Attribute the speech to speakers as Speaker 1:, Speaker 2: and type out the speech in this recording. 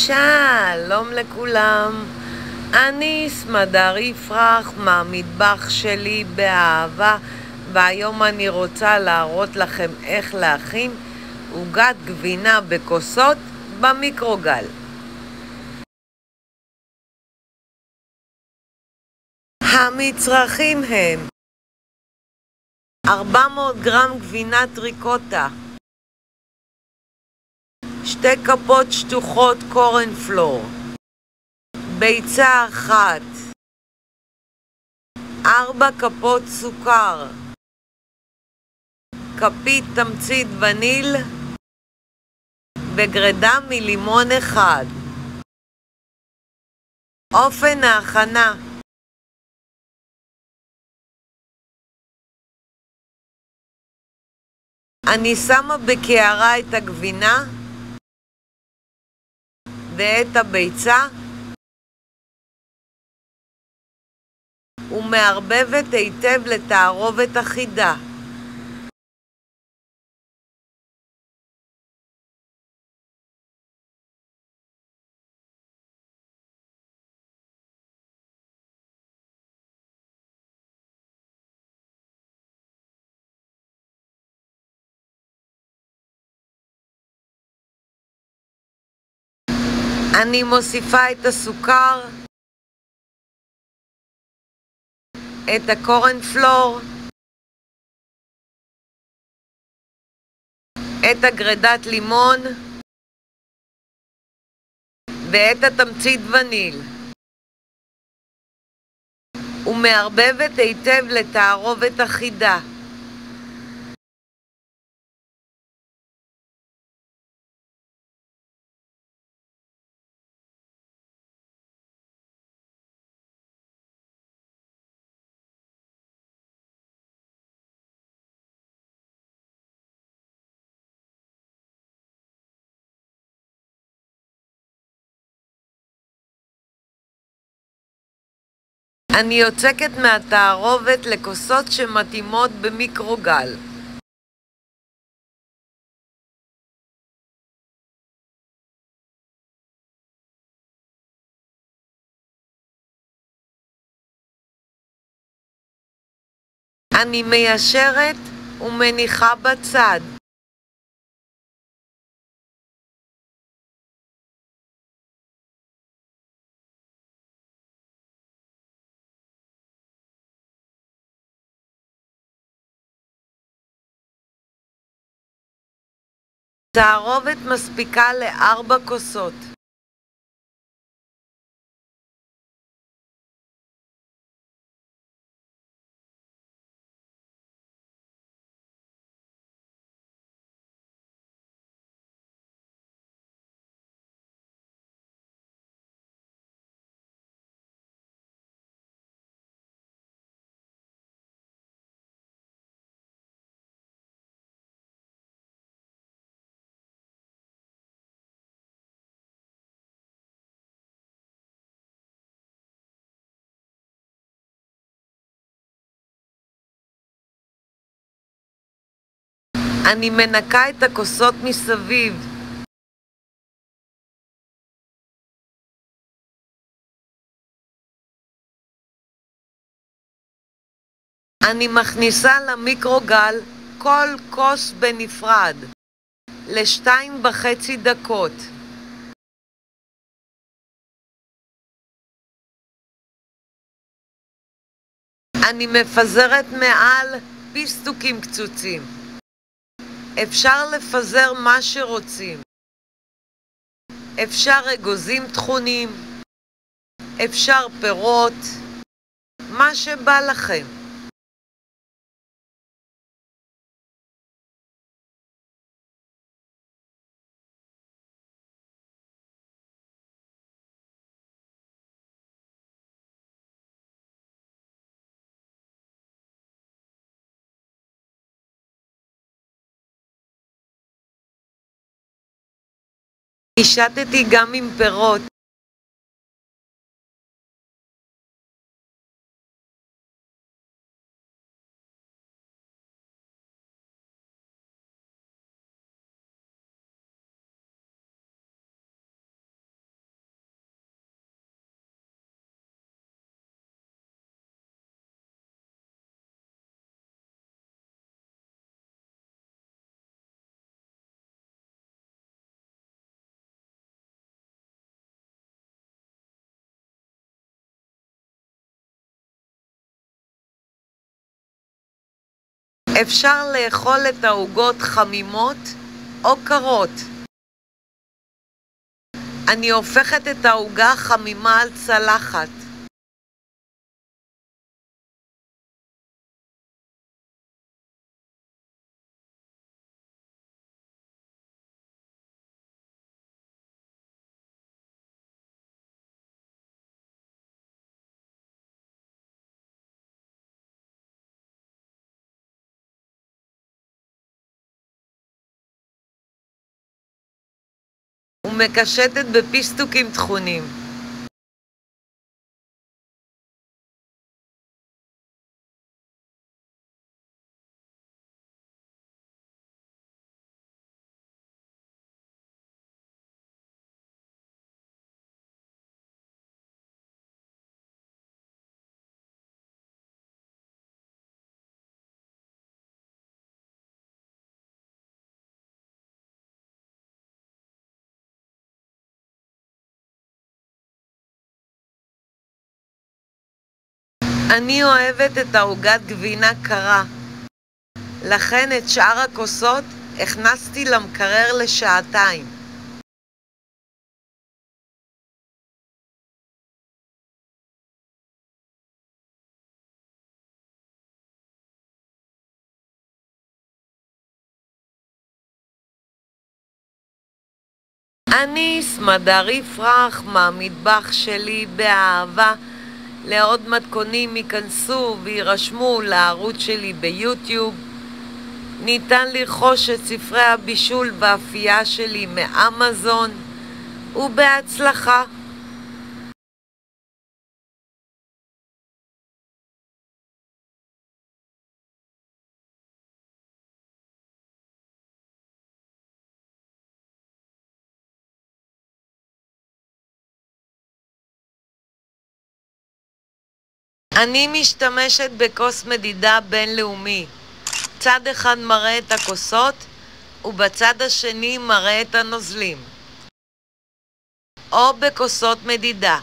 Speaker 1: שלום לכולם, אני סמדר יפרח מהמטבח שלי באהבה, והיום אני רוצה להראות לכם איך להכין עוגת גבינה בכוסות במיקרוגל. המצרכים הם 400 גרם גבינת ריקוטה, 2 כפות שטוחות קורנפלור, ביצה אחת, 4 כפות סוכר, כפית תמצית וניל וגרידה מלימון אחד. אופן ההכנה: אני שמה בקערה את הגבינה ואת הביצה ומערבבת היטב לתערובת אחידה. אני מוסיפה את הסוכר, את הקורנפלור, את הגרידת לימון ואת התמצית וניל, ומערבבת היטב לתערובת אחידה. אני יוצקת מהתערובת לכוסות שמתאימות במיקרוגל. אני מיישרת ומניחה בצד. תערובת מספיקה ל4 כוסות. אני מנקה את הכוסות מסביב. אני מכניסה למיקרוגל כל כוס בנפרד ל2.5 דקות. אני מפזרת מעל פיסטוקים קצוצים. אפשר לפזר מה שרוצים. אפשר אגוזים טחונים, אפשר פירות, מה שבא לכם. פישטתי גם עם פירות. אפשר לאכול את העוגות חמימות או קרות. אני הופכת את העוגה חמימה על צלחת. ומקשטת בפיסטוקים טחונים. אני אוהבת את העוגת גבינה קרה, לכן את שאר הכוסות הכנסתי למקרר לשעתיים. אני סמדר יפרח מהמטבח שלי באהבה. לעוד מתכונים ייכנסו וירשמו לערוץ שלי ביוטיוב. ניתן לרכוש את ספרי הבישול והאפייה שלי מאמזון, ובהצלחה. אני משתמשת בכוס מדידה בינלאומי. צד אחד מראה את הכוסות ובצד השני מראה את הנוזלים, או בכוסות מדידה.